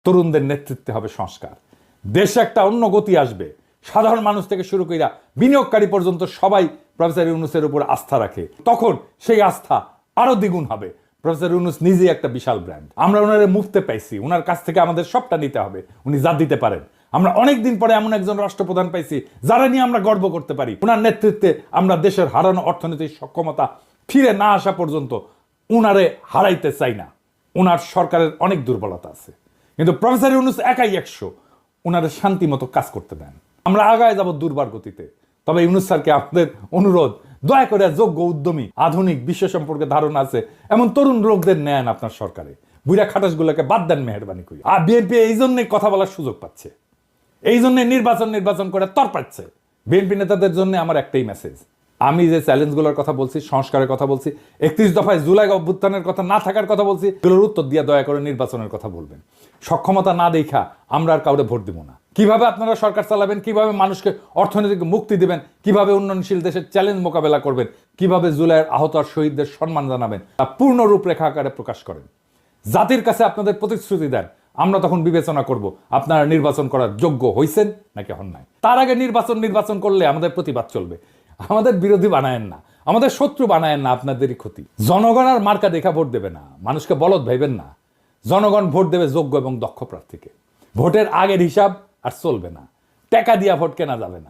তরুণদের নেতৃত্বে হবে সংস্কার, দেশে একটা অন্য গতি আসবে। সাধারণ মানুষ থেকে শুরু কইরা বিনিয়োগকারী পর্যন্ত সবাই প্রফেসর ইউনূসের উপর আস্থা রাখে। তখন সেই আস্থা আরো দ্বিগুণ হবে। প্রফেসর ইউনূস নিজেই একটা বিশাল ব্র্যান্ড। আমরা ওনারে মুফতে পাইছি, ওনার কাছ থেকে আমাদের সবটা নিতে হবে, উনি যা দিতে পারেন। আমরা অনেকদিন পরে এমন একজন রাষ্ট্রপ্রধান পাইছি যারা নিয়ে আমরা গর্ব করতে পারি। ওনার নেতৃত্বে আমরা দেশের হারানো অর্থনৈতিক সক্ষমতা ফিরে না আসা পর্যন্ত উনারে হারাইতে চাই না। উনার সরকারের অনেক দুর্বলতা আছে, কিন্তু প্রফেসর ইউনূস একাই 100। উনারে শান্তি মতো কাজ করতে দেন, আমরা আগায় যাব দুর্বার গতিতে। তবে ইউনূস স্যারকে আমাদের অনুরোধ, দয়া করে যোগ্য, উদ্যমী, আধুনিক, বিশ্ব সম্পর্কে ধারণা আছে এমন তরুণ লোকদের নেন আপনার সরকারে। বুড়া খাটাসগুলোকে বাদ দেন মেহরবানি করে। আর বিএনপি এই জন্যই কথা বলার সুযোগ পাচ্ছে, এই জন্য নির্বাচন করে তরপাচ্ছে। বিএনপি নেতাদের জন্য আমার একটাই মেসেজ, আমি যে চ্যালেঞ্জগুলোর কথা বলছি, সংস্কারের কথা বলছি, 31 দফায় জুলাই অভ্যুত্থানের কথা না থাকার কথা বলছি, এগুলোর উত্তর দিয়ে দয়া করে নির্বাচনের কথা বলবেন। সক্ষমতা না দেখা আমরা আর কাউরে ভোট দিব না। কিভাবে আপনারা সরকার চালাবেন, কিভাবে মানুষকে অর্থনৈতিক মুক্তি দিবেন, কিভাবে উন্নয়নশীল দেশের চ্যালেঞ্জ মোকাবেলা করবেন, কিভাবে জুলাইয়ের আহত আর শহীদদের সম্মান জানাবেন, তা পূর্ণ রূপরেখা আকারে প্রকাশ করেন। জাতির কাছে আপনাদের প্রতিশ্রুতি দেন, আমরা তখন বিবেচনা করব আপনারা নির্বাচন করার যোগ্য হইছেন নাকি হন নাই। তার আগে নির্বাচন করলে আমাদের প্রতিবাদ চলবে। আমাদের বিরোধী বানায়েন না, আমাদের শত্রু বানায়েন না, আপনাদেরই ক্ষতি। জনগণ আর মার্কা দেখা ভোট দেবে না, মানুষকে বলদ ভাইবেন না। জনগণ ভোট দেবে যোগ্য এবং দক্ষ প্রার্থীকে। ভোটের আগের হিসাব আর চলবে না, টাকা দিয়া ভোট কেনা যাবে না।